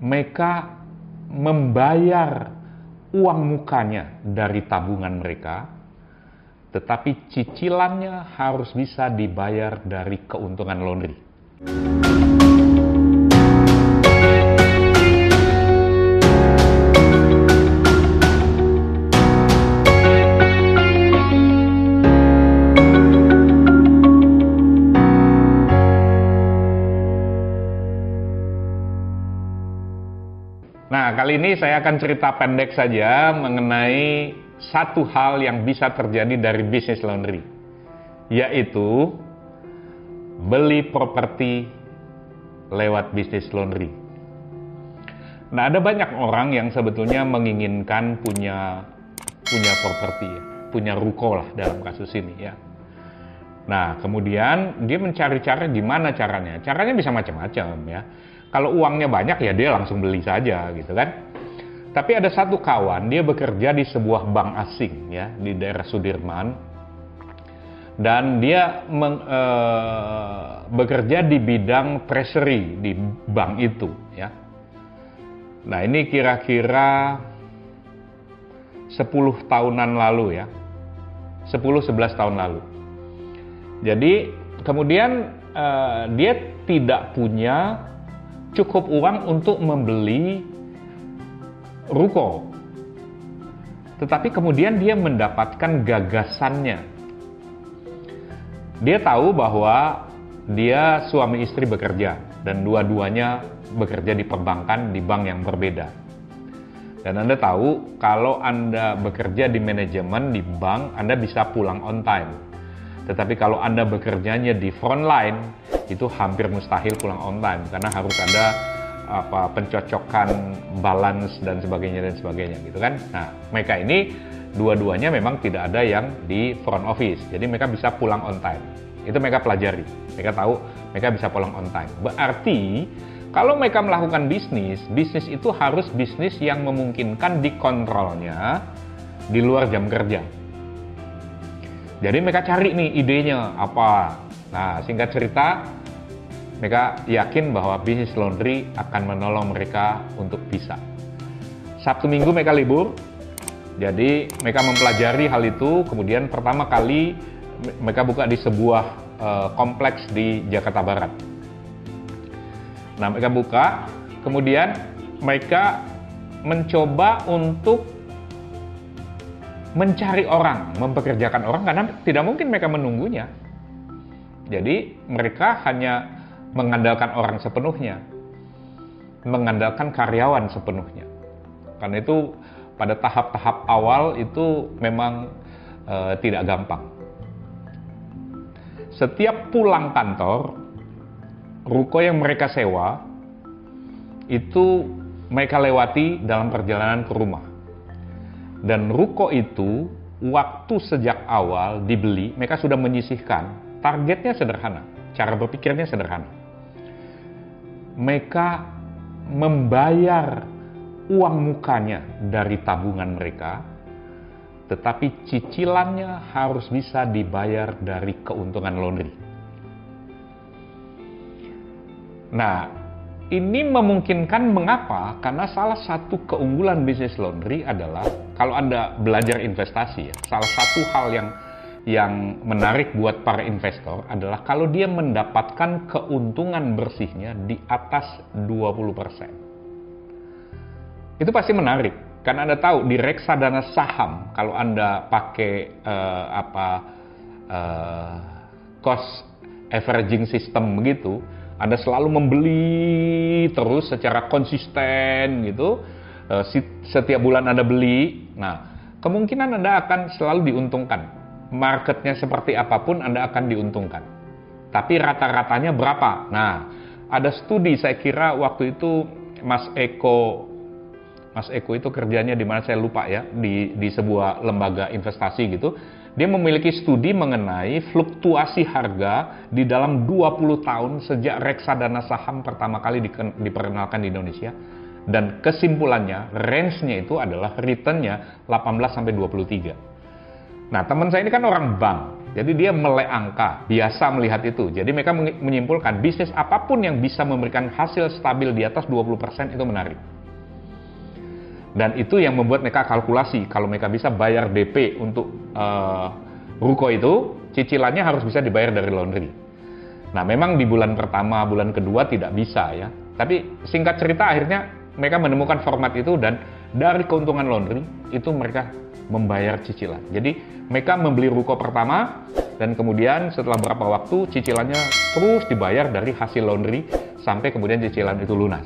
mereka membayar uang mukanya dari tabungan mereka, tetapi cicilannya harus bisa dibayar dari keuntungan laundry. Nah, kali ini saya akan cerita pendek saja mengenai satu hal yang bisa terjadi dari bisnis laundry, yaitu beli properti lewat bisnis laundry. Nah, ada banyak orang yang sebetulnya menginginkan punya properti, ya, punya ruko lah dalam kasus ini ya. Nah, kemudian dia mencari cara gimana caranya. Caranya bisa macam-macam ya. Kalau uangnya banyak ya dia langsung beli saja gitu kan. Tapi ada satu kawan, dia bekerja di sebuah bank asing ya di daerah Sudirman. Dan dia bekerja di bidang treasury di bank itu ya. Nah, ini kira-kira 10 tahunan lalu ya. 10-11 tahun lalu. Jadi kemudian dia tidak punya cukup uang untuk membeli ruko. Tetapi kemudian dia mendapatkan gagasannya. Dia tahu bahwa dia suami istri bekerja dan dua-duanya bekerja di perbankan di bank yang berbeda. Dan Anda tahu kalau Anda bekerja di manajemen di bank, Anda bisa pulang on time. Tetapi kalau Anda bekerjanya di front line, itu hampir mustahil pulang on time karena harus ada pencocokan balance dan sebagainya gitu kan. Nah, mereka ini dua-duanya memang tidak ada yang di front office. Jadi mereka bisa pulang on time. Itu mereka pelajari. Mereka tahu mereka bisa pulang on time. Berarti kalau mereka melakukan bisnis itu harus bisnis yang memungkinkan dikontrolnya di luar jam kerja. Jadi mereka cari nih idenya apa. Nah, singkat cerita, mereka yakin bahwa bisnis laundry akan menolong mereka untuk bisa. Sabtu Minggu mereka libur, jadi mereka mempelajari hal itu. Kemudian pertama kali mereka buka di sebuah kompleks di Jakarta Barat. Nah, mereka buka, kemudian mereka mencoba untuk mencari orang, mempekerjakan orang karena tidak mungkin mereka menunggunya. Jadi mereka hanya mengandalkan orang sepenuhnya, mengandalkan karyawan sepenuhnya. Karena itu pada tahap-tahap awal itu memang tidak gampang. Setiap pulang kantor, ruko yang mereka sewa itu mereka lewati dalam perjalanan ke rumah. Dan ruko itu waktu sejak awal dibeli, mereka sudah menyisihkan. Targetnya sederhana, cara berpikirnya sederhana. Mereka membayar uang mukanya dari tabungan mereka, tetapi cicilannya harus bisa dibayar dari keuntungan laundry. Nah, ini memungkinkan mengapa? Karena salah satu keunggulan bisnis laundry adalah kalau Anda belajar investasi ya, salah satu hal yang menarik buat para investor adalah kalau dia mendapatkan keuntungan bersihnya di atas 20%. Itu pasti menarik, karena Anda tahu di reksadana saham, kalau Anda pakai cost averaging system begitu, Anda selalu membeli terus secara konsisten gitu, setiap bulan Anda beli, nah kemungkinan Anda akan selalu diuntungkan. Marketnya seperti apapun Anda akan diuntungkan. Tapi rata-ratanya berapa? Nah, ada studi saya kira waktu itu Mas Eko itu kerjanya di mana saya lupa ya, di sebuah lembaga investasi gitu. Dia memiliki studi mengenai fluktuasi harga di dalam 20 tahun sejak reksadana saham pertama kali diperkenalkan di Indonesia. Dan kesimpulannya, range-nya itu adalah return-nya 18-23. Nah, teman saya ini kan orang bank, jadi dia melek angka, biasa melihat itu. Jadi mereka menyimpulkan bisnis apapun yang bisa memberikan hasil stabil di atas 20% itu menarik. Dan itu yang membuat mereka kalkulasi, kalau mereka bisa bayar DP untuk ruko itu, cicilannya harus bisa dibayar dari laundry. Nah, memang di bulan pertama, bulan kedua tidak bisa ya. Tapi singkat cerita akhirnya mereka menemukan format itu dan dari keuntungan laundry itu mereka membayar cicilan. Jadi mereka membeli ruko pertama dan kemudian setelah beberapa waktu cicilannya terus dibayar dari hasil laundry sampai kemudian cicilan itu lunas.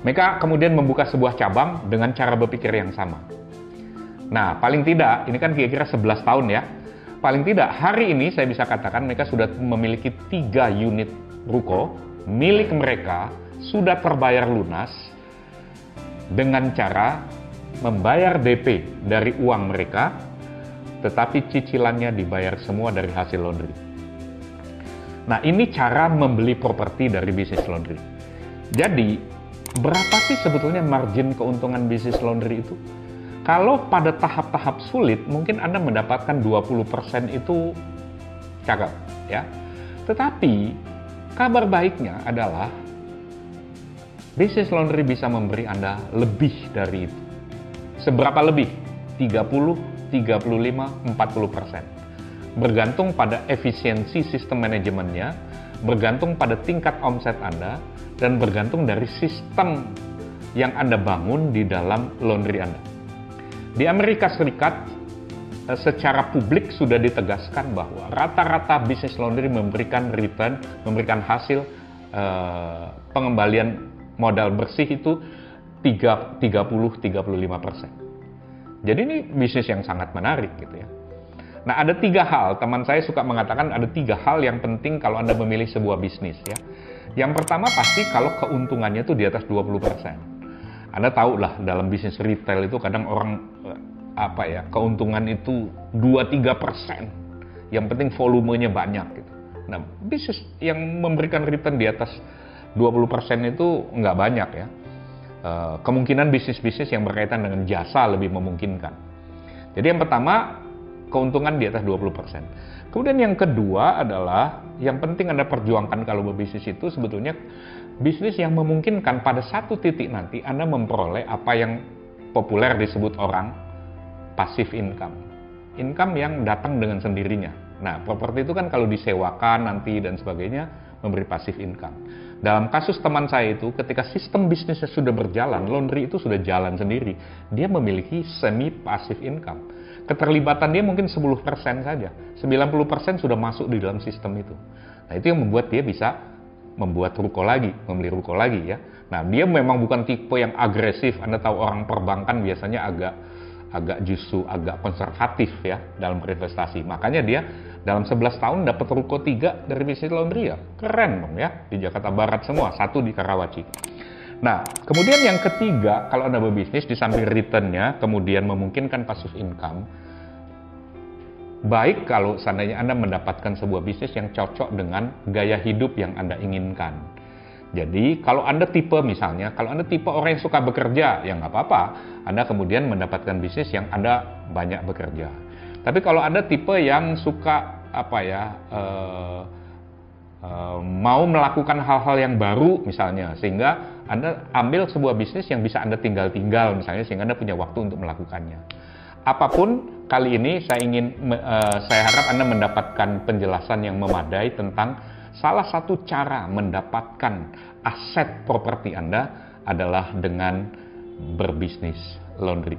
Mereka kemudian membuka sebuah cabang dengan cara berpikir yang sama. Nah, paling tidak, ini kan kira-kira 11 tahun ya. Paling tidak, hari ini saya bisa katakan mereka sudah memiliki 3 unit ruko milik mereka, sudah terbayar lunas dengan cara membayar DP dari uang mereka, tetapi cicilannya dibayar semua dari hasil laundry. Nah, ini cara membeli properti dari bisnis laundry. Jadi, berapa sih sebetulnya margin keuntungan bisnis laundry itu? Kalau pada tahap-tahap sulit, mungkin Anda mendapatkan 20% itu cakep, ya. Tetapi, kabar baiknya adalah bisnis laundry bisa memberi Anda lebih dari itu. Seberapa lebih? 30, 35, 40%. Bergantung pada efisiensi sistem manajemennya, bergantung pada tingkat omset Anda, dan bergantung dari sistem yang Anda bangun di dalam laundry Anda. Di Amerika Serikat, secara publik sudah ditegaskan bahwa rata-rata bisnis laundry memberikan return, memberikan hasil pengembalian modal bersih itu 30-35%. Jadi ini bisnis yang sangat menarik gitu ya. Nah, ada 3 hal, teman saya suka mengatakan ada 3 hal yang penting kalau Anda memilih sebuah bisnis ya. Yang pertama pasti kalau keuntungannya itu di atas 20%. Anda tahu lah dalam bisnis retail itu kadang orang keuntungan itu 2-3%. Yang penting volumenya banyak gitu. Nah, bisnis yang memberikan return di atas 20% itu nggak banyak ya. Kemungkinan bisnis-bisnis yang berkaitan dengan jasa lebih memungkinkan. Jadi yang pertama, keuntungan di atas 20%. Kemudian yang kedua adalah, yang penting Anda perjuangkan kalau berbisnis itu sebetulnya bisnis yang memungkinkan pada satu titik nanti Anda memperoleh apa yang populer disebut orang passive income. Income yang datang dengan sendirinya. Nah, properti itu kan kalau disewakan nanti dan sebagainya, memberi passive income. Dalam kasus teman saya itu, ketika sistem bisnisnya sudah berjalan, laundry itu sudah jalan sendiri, dia memiliki semi passive income. Keterlibatan dia mungkin 10% saja. 90% sudah masuk di dalam sistem itu. Nah, itu yang membuat dia bisa membuat ruko lagi, membeli ruko lagi ya. Nah, dia memang bukan tipe yang agresif. Anda tahu orang perbankan biasanya agak konservatif ya dalam berinvestasi. Makanya dia dalam 11 tahun dapat ruko 3 dari bisnis laundry ya. Keren dong ya, di Jakarta Barat semua, 1 di Karawaci. Nah, kemudian yang ketiga, kalau Anda berbisnis di samping return-nya, kemudian memungkinkan passive income, baik kalau seandainya Anda mendapatkan sebuah bisnis yang cocok dengan gaya hidup yang Anda inginkan. Jadi, kalau Anda tipe misalnya, kalau Anda tipe orang yang suka bekerja, ya nggak apa-apa. Anda kemudian mendapatkan bisnis yang Anda banyak bekerja. Tapi kalau Anda tipe yang suka mau melakukan hal-hal yang baru misalnya, sehingga Anda ambil sebuah bisnis yang bisa Anda tinggal-tinggal misalnya, sehingga Anda punya waktu untuk melakukannya. Apapun, kali ini saya harap Anda mendapatkan penjelasan yang memadai tentang salah satu cara mendapatkan aset properti Anda adalah dengan berbisnis laundry.